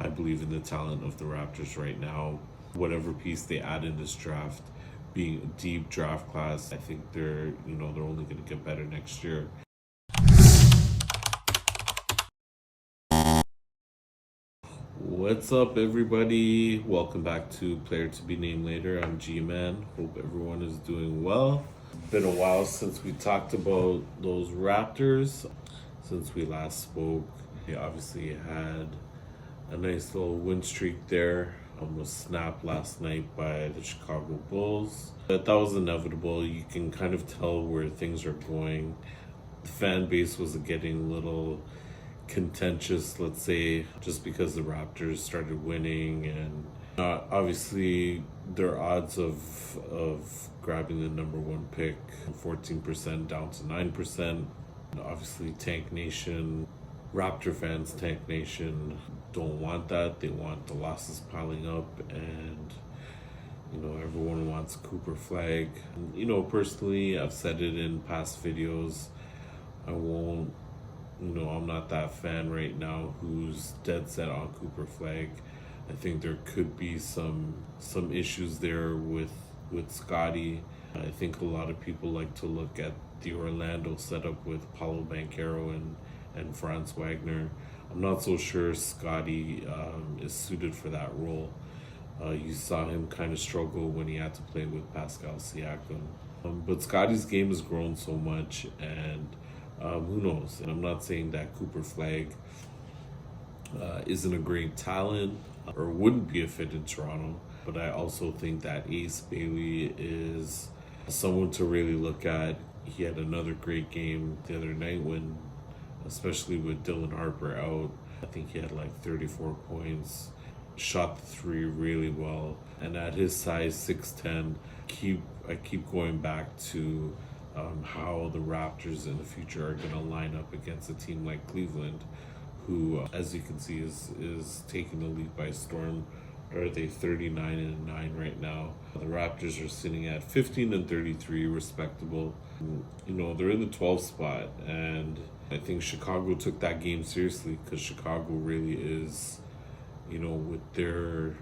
I believe in the talent of the Raptors right now. Whatever piece they add in this draft, being a deep draft class, I think they're only going to get better next year. What's up, everybody? Welcome back to Player to Be Named Later. I'm G-Man. Hope everyone is doing well. It's been a while since we talked about those Raptors. Since we last spoke, they obviously had a nice little win streak there. Was snapped last night by the Chicago Bulls. But that was inevitable. You can kind of tell where things are going. The fan base was getting a little contentious, let's say, just because the Raptors started winning, and obviously their odds of grabbing the number one pick, 14% down to 9%. Obviously, Tank Nation, Raptor fans, Tank Nation don't want that. They want the losses piling up, and everyone wants Cooper Flag. Personally, I've said it in past videos. I'm not that fan right now who's dead set on Cooper Flag. I think there could be some issues there with Scotty. I think a lot of people like to look at the Orlando setup with Paulo Banchero and Franz Wagner. I'm not so sure Scotty is suited for that role. You saw him kind of struggle when he had to play with Pascal Siakam. But Scotty's game has grown so much, and who knows? And I'm not saying that Cooper Flag isn't a great talent or wouldn't be a fit in Toronto, but I also think that Ace Bailey is someone to really look at. He had another great game the other night especially with Dylan Harper out. I think he had like 34 points, shot the three really well, and at his size, 6'10", I keep going back to how the Raptors in the future are going to line up against a team like Cleveland, who, as you can see, is taking the league by storm. Are they 39-9 right now? The Raptors are sitting at 15-33, respectable. They're in the 12th spot, and I think Chicago took that game seriously, because Chicago really is, with their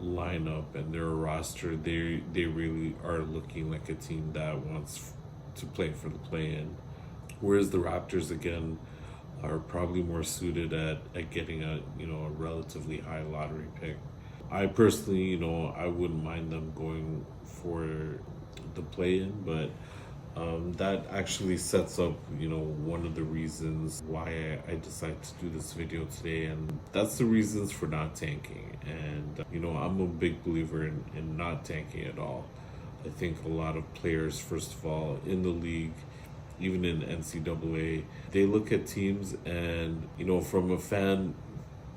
lineup and their roster, they really are looking like a team that wants to play for the play-in. Whereas the Raptors, again, are probably more suited at getting a relatively high lottery pick. I personally, I wouldn't mind them going for the play-in, but that actually sets up, one of the reasons why I decided to do this video today, and that's the reasons for not tanking. And I'm a big believer in not tanking at all. I think a lot of players, first of all, in the league, even in NCAA, they look at teams and, from a fan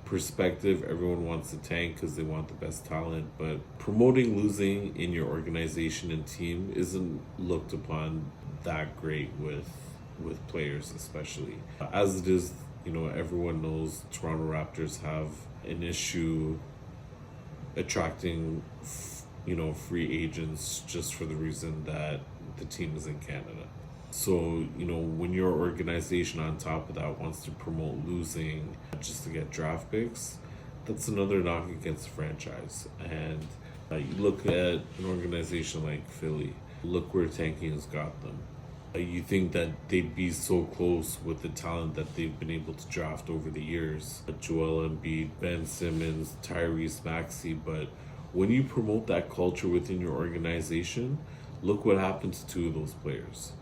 perspective, everyone wants to tank because they want the best talent, but promoting losing in your organization and team isn't looked upon that great with players, especially. As it is, everyone knows Toronto Raptors have an issue attracting free agents just for the reason that the team is in Canada. So, when your organization on top of that wants to promote losing just to get draft picks, that's another knock against the franchise. And you look at an organization like Philly, look where tanking has got them. You think that they'd be so close with the talent that they've been able to draft over the years. Joel Embiid, Ben Simmons, Tyrese Maxey, but when you promote that culture within your organization, look what happened to two of those players.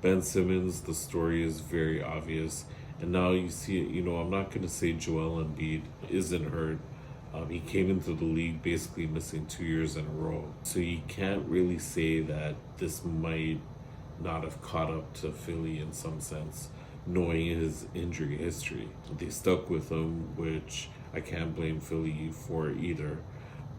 Ben Simmons, the story is very obvious. And now you see, I'm not going to say Joel Embiid isn't hurt. He came into the league basically missing 2 years in a row. So you can't really say that this might not have caught up to Philly in some sense, knowing his injury history. They stuck with him, which I can't blame Philly for either.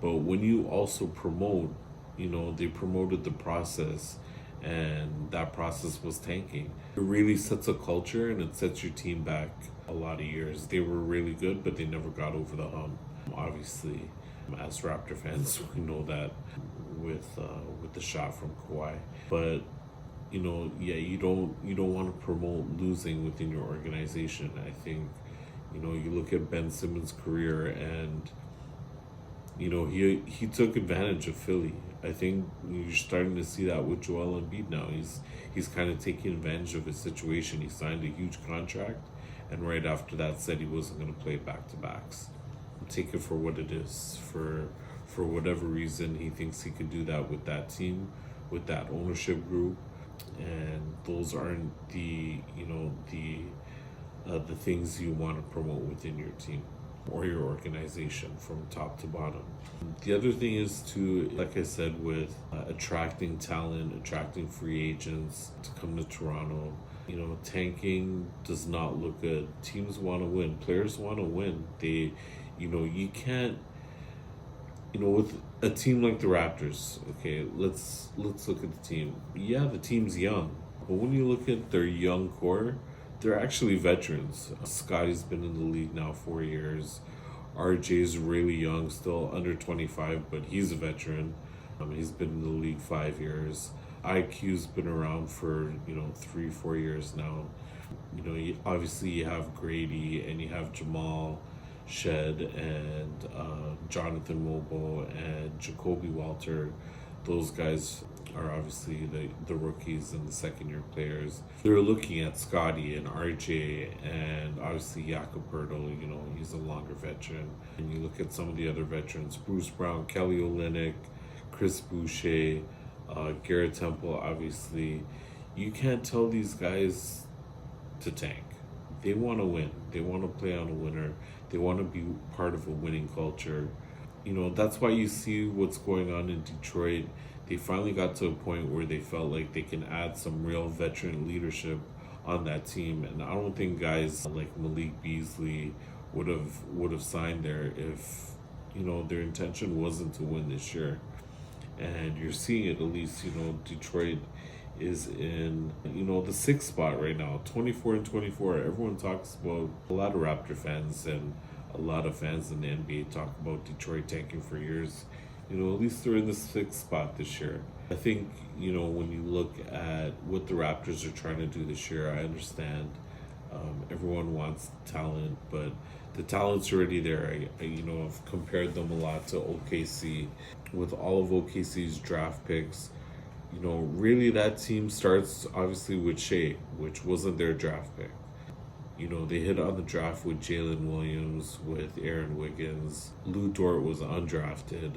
But when you also promote, they promoted the process, and that process was tanking. It really sets a culture, and it sets your team back a lot of years. They were really good, but they never got over the hump. Obviously, as Raptor fans, we know that with the shot from Kawhi. But you don't want to promote losing within your organization. I think You look at Ben Simmons' career, and he took advantage of Philly. I think you're starting to see that with Joel Embiid now. He's kind of taking advantage of his situation. He signed a huge contract, and right after that said he wasn't going to play back to backs. Take it for what it is. For whatever reason, he thinks he could do that with that team, with that ownership group, and those aren't the things you want to promote within your team or your organization from top to bottom. The other thing is to, like I said, with attracting talent, attracting free agents to come to Toronto. Tanking does not look good. Teams want to win. Players want to win. You can't, with a team like the Raptors. Okay, let's look at the team. Yeah, the team's young, but when you look at their young core, they're actually veterans. Scotty's been in the league now 4 years. RJ's really young, still under 25, but he's a veteran. He's been in the league 5 years. IQ's been around for 3-4 years now. Obviously you have Grady and you have Jamal Shed and Jonathan Mobile and Jacoby Walter. Those guys are obviously the rookies and the second-year players. They're looking at Scotty and RJ and obviously Jakob Poeltl, he's a longer veteran. And you look at some of the other veterans, Bruce Brown, Kelly Olynyk, Chris Boucher, Garrett Temple, obviously. You can't tell these guys to tank. They want to win. They want to play on a winner. They want to be part of a winning culture. That's why you see what's going on in Detroit. They finally got to a point where they felt like they can add some real veteran leadership on that team. And I don't think guys like Malik Beasley would have signed there if, their intention wasn't to win this year. And you're seeing it, at least, Detroit is in, the 6th spot right now, 24-24. Everyone talks about, a lot of Raptor fans and a lot of fans in the NBA talk about Detroit tanking for years. At least they're in the 6th spot this year. I think, when you look at what the Raptors are trying to do this year, I understand everyone wants talent, but the talent's already there. I've compared them a lot to OKC. With all of OKC's draft picks, really that team starts obviously with Shea, which wasn't their draft pick. They hit on the draft with Jalen Williams, with Aaron Wiggins. Lou Dort was undrafted,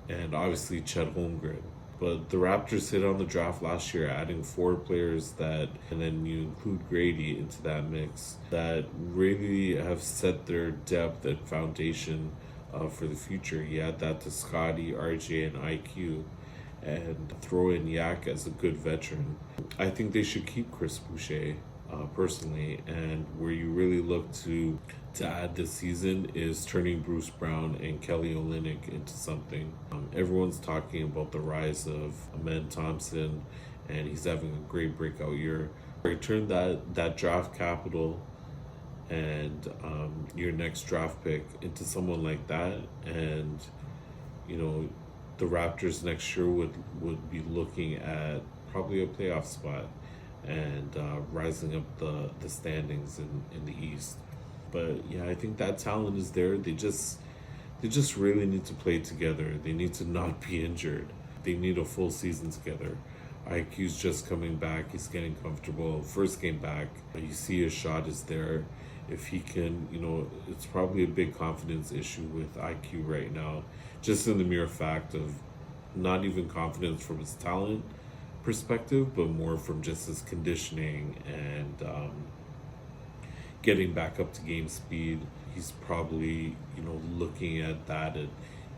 and obviously Chet Holmgren. But the Raptors hit on the draft last year, adding 4 players and then you include Grady into that mix, that really have set their depth and foundation for the future. You add that to Scotty, RJ, and IQ, and throw in Yak as a good veteran. I think they should keep Chris Boucher, personally, and where you really look to add this season is turning Bruce Brown and Kelly Olynyk into something. Everyone's talking about the rise of Amen Thompson, and he's having a great breakout year. Turn that draft capital and your next draft pick into someone like that, and the Raptors next year would be looking at probably a playoff spot and rising up the standings in the East. But yeah, I think that talent is there. They just really need to play together. They need to not be injured. They need a full season together. IQ's just coming back. He's getting comfortable. First game back, you see his shot is there. If he can, it's probably a big confidence issue with IQ right now. Just in the mere fact of not even confidence from his talent perspective, but more from just his conditioning and getting back up to game speed. He's probably, looking at that, and,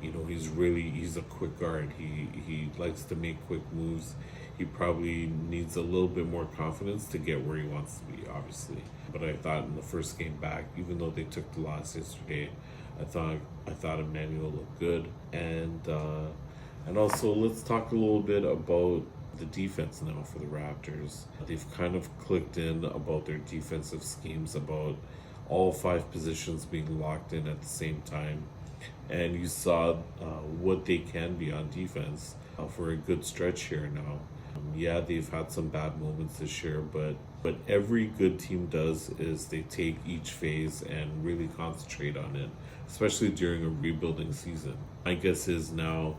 he's a quick guard. He likes to make quick moves. He probably needs a little bit more confidence to get where he wants to be, obviously. But I thought in the first game back, even though they took the loss yesterday, I thought Emmanuel looked good. And also, let's talk a little bit about the defense now for the Raptors. They've kind of clicked in about their defensive schemes, about all 5 positions being locked in at the same time. And you saw what they can be on defense for a good stretch here now. Yeah, they've had some bad moments this year, but What every good team does is they take each phase and really concentrate on it, especially during a rebuilding season. My guess is now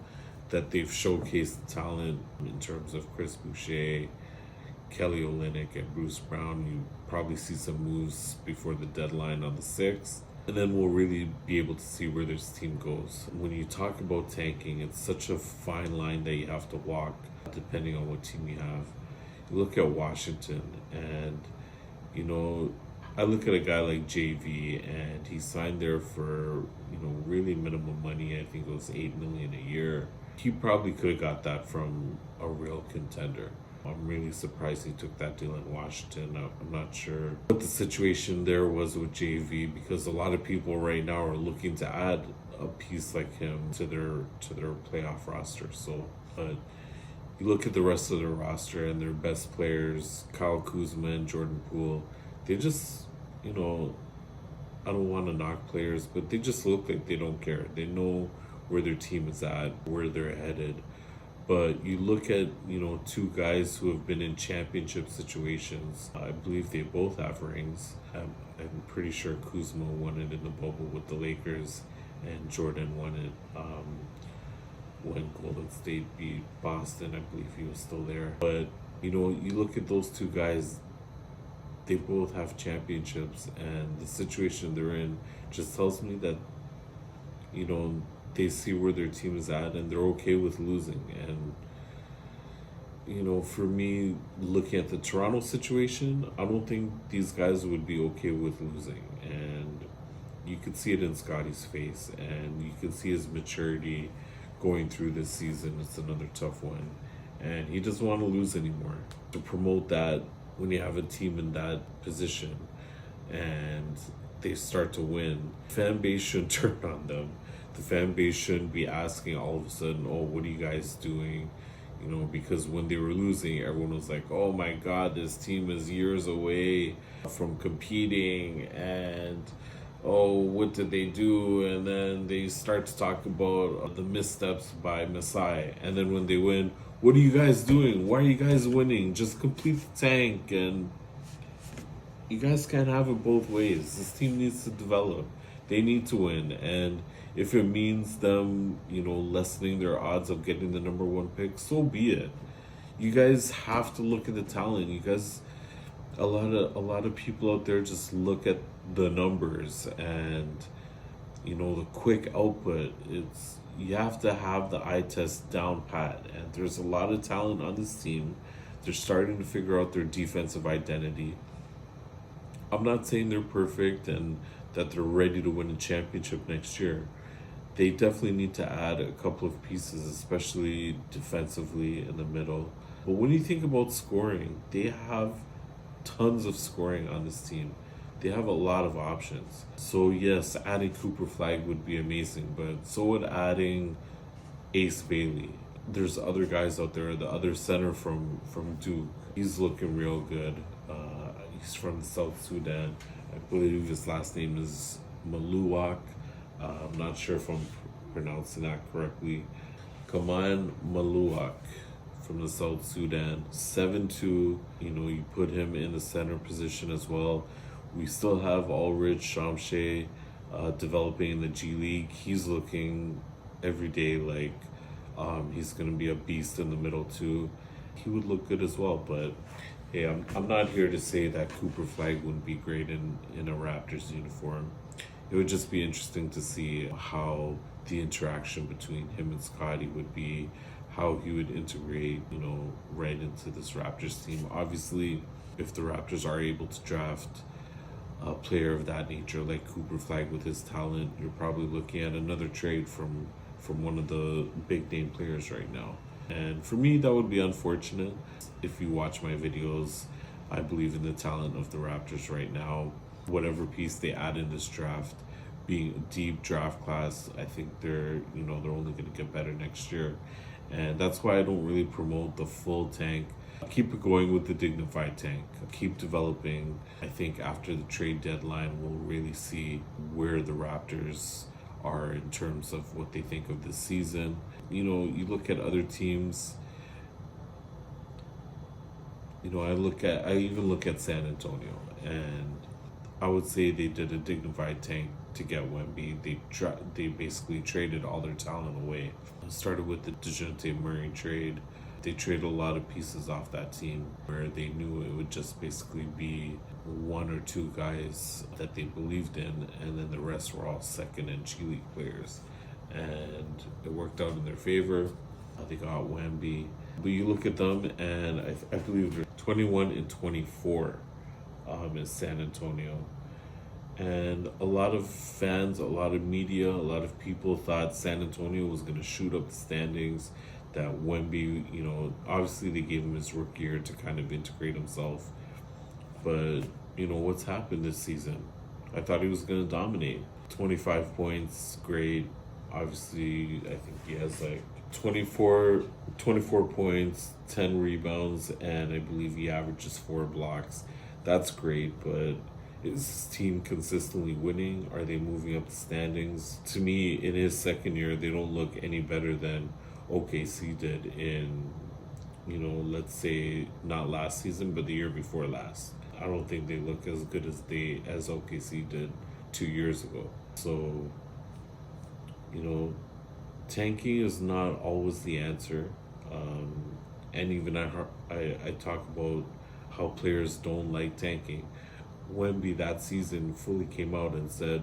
that they've showcased the talent in terms of Chris Boucher, Kelly Olynyk, and Bruce Brown. You probably see some moves before the deadline on the 6th. And then we'll really be able to see where this team goes. When you talk about tanking, it's such a fine line that you have to walk depending on what team you have. You look at Washington, and I look at a guy like JV, and he signed there for really minimum money. I think it was $8 million a year. He probably could have got that from a real contender. I'm really surprised he took that deal in Washington. I'm not sure what the situation there was with JV, because a lot of people right now are looking to add a piece like him to their playoff roster. So, but you look at the rest of their roster and their best players, Kyle Kuzma and Jordan Poole, they just, I don't want to knock players, but they just look like they don't care. They know where their team is at, where they're headed. But you look at, two guys who have been in championship situations. I believe they both have rings. I'm pretty sure Kuzma won it in the bubble with the Lakers, and Jordan won it when Golden State beat Boston. I believe he was still there. But, you look at those two guys, they both have championships, and the situation they're in just tells me that, they see where their team is at and they're okay with losing. And, for me, looking at the Toronto situation, I don't think these guys would be okay with losing. And you could see it in Scotty's face, and you can see his maturity going through this season. It's another tough one. And he doesn't want to lose anymore. To promote that, when you have a team in that position and they start to win, fan base shouldn't turn on them. The fan base shouldn't be asking all of a sudden, oh, what are you guys doing? Because when they were losing, everyone was like, oh my God, this team is years away from competing, and oh, what did they do? And then they start to talk about the missteps by Masai. And then when they win, what are you guys doing? Why are you guys winning? Just complete the tank. And you guys can't have it both ways. This team needs to develop. They need to win. And if it means them, lessening their odds of getting the number 1 pick, so be it. You guys have to look at the talent. You guys, a lot of people out there just look at the numbers and, the quick output. You have to have the eye test down pat. And there's a lot of talent on this team. They're starting to figure out their defensive identity. I'm not saying they're perfect and that they're ready to win a championship next year. They definitely need to add a couple of pieces, especially defensively in the middle. But when you think about scoring, they have tons of scoring on this team. They have a lot of options. So yes, adding Cooper Flag would be amazing, but so would adding Ace Bailey. There's other guys out there. The other center from Duke, he's looking real good. He's from South Sudan. I believe his last name is Maluak. I'm not sure if I'm pronouncing that correctly. Kaman Maluak from the South Sudan. 7'2", you put him in the center position as well. We still have Ulrich Shamshe developing in the G League. He's looking every day like he's going to be a beast in the middle too. He would look good as well, but hey, I'm not here to say that Cooper Flag wouldn't be great in a Raptors uniform. It would just be interesting to see how the interaction between him and Scotty would be, how he would integrate, right into this Raptors team. Obviously, if the Raptors are able to draft a player of that nature like Cooper Flag with his talent, you're probably looking at another trade from one of the big name players right now. And for me, that would be unfortunate. If you watch my videos, I believe in the talent of the Raptors right now. Whatever piece they add in this draft, being a deep draft class, I think they're only going to get better next year. And that's why I don't really promote the full tank. Keep it going with the dignified tank. Keep developing. I think after the trade deadline, we'll really see where the Raptors are in terms of what they think of this season. You look at other teams, I even look at San Antonio, and I would say they did a dignified tank to get Wemby. They basically traded all their talent away. It started with the DeJounte Murray trade. They traded a lot of pieces off that team where they knew it would just basically be one or two guys that they believed in, and then the rest were all second and G League players. And it worked out in their favor. They got Wemby. But you look at them, and I believe they're 21 and 24 in San Antonio. And a lot of fans, a lot of media, a lot of people thought San Antonio was going to shoot up the standings, that Wemby, obviously they gave him his rookie year to kind of integrate himself. But, what's happened this season? I thought he was going to dominate. 25 points, great. Obviously, I think he has like 24 points, 10 rebounds, and I believe he averages 4 blocks. That's great, but is his team consistently winning? Are they moving up the standings? To me, in his second year, they don't look any better than OKC did in, let's say not last season, but the year before last. I don't think they look as good as OKC did 2 years ago. So, tanking is not always the answer. And even I talk about how players don't like tanking. Wemby that season fully came out and said,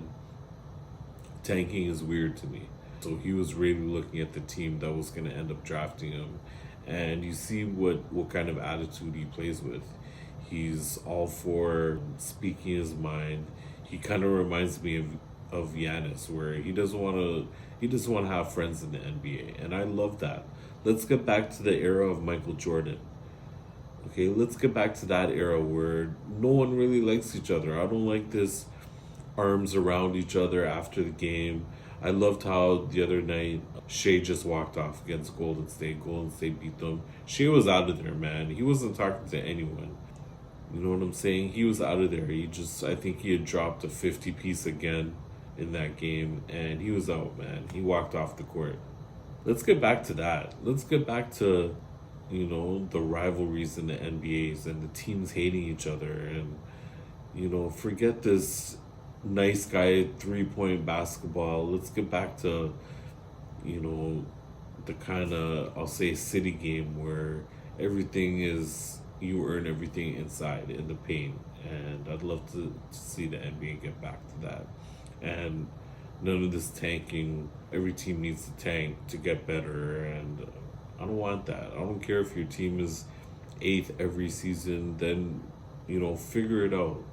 tanking is weird to me. So he was really looking at the team that was going to end up drafting him. And you see what kind of attitude he plays with. He's all for speaking his mind. He kind of reminds me of Giannis, where he doesn't want to have friends in the NBA. And I love that. Let's get back to the era of Michael Jordan. Okay, let's get back to that era where no one really likes each other. I don't like this arms around each other after the game. I loved how the other night Shea just walked off against Golden State. Golden State beat them. Shea was out of there, man. He wasn't talking to anyone. You know what I'm saying? He was out of there. I think he had dropped a 50 piece again in that game, and he was out, man. He walked off the court. Let's get back to that. Let's get back to, the rivalries in the NBAs and the teams hating each other, and, forget this nice guy 3-point basketball. Let's get back to, the kind of, I'll say, city game where everything is, you earn everything inside in the paint. And I'd love to see the NBA get back to that. And none of this tanking. Every team needs to tank to get better, and I don't want that. I don't care if your team is 8th every season. Then, figure it out,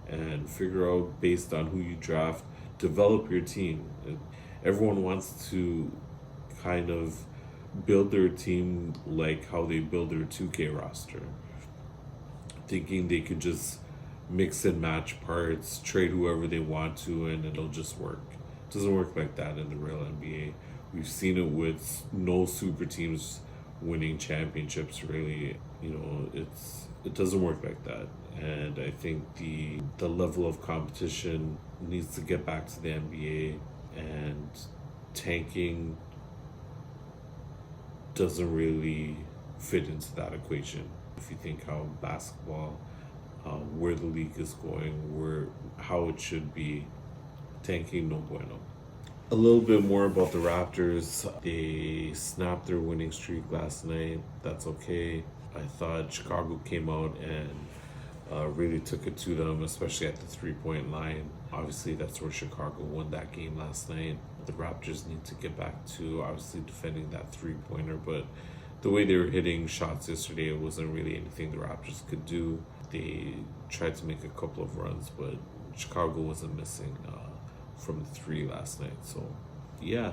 and figure out based on who you draft. Develop your team. Everyone wants to kind of build their team like how they build their 2K roster, thinking they could just mix and match parts, trade whoever they want to, and it'll just work. It doesn't work like that in the real NBA. We've seen it with no super teams winning championships, really. It doesn't work like that. And I think the level of competition needs to get back to the NBA, and tanking doesn't really fit into that equation. If you think how basketball, where the league is going, how it should be, tanking no bueno. A little bit more about the Raptors. They snapped their winning streak last night. That's okay. I thought Chicago came out and really took it to them, especially at the 3-point line. Obviously, that's where Chicago won that game last night. The Raptors need to get back to obviously defending that 3-pointer, but the way they were hitting shots yesterday, it wasn't really anything the Raptors could do. They tried to make a couple of runs, but Chicago wasn't missing from the 3 last night. So, yeah,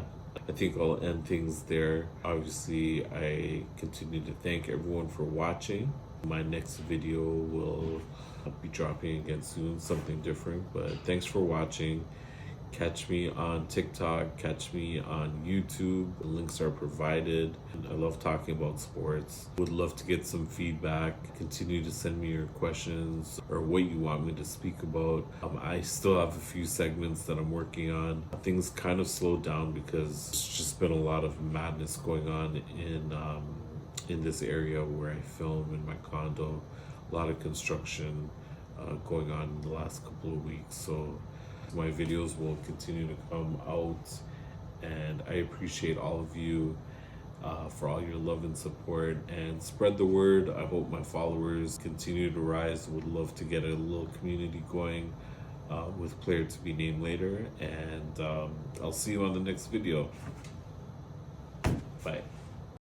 I think I'll end things there. Obviously, I continue to thank everyone for watching. My next video will be dropping again soon, something different. But thanks for watching. Catch me on TikTok, catch me on YouTube. The links are provided. I love talking about sports. Would love to get some feedback. Continue to send me your questions or what you want me to speak about. I still have a few segments that I'm working on. Things kind of slowed down because it's just been a lot of madness going on in this area where I film in my condo. a lot of construction going on in the last couple of weeks. So my videos will continue to come out, and I appreciate all of you for all your love and support, and spread the word. I hope my followers continue to rise. Would love to get a little community going with player to be named later, and I'll see you on the next video. Bye.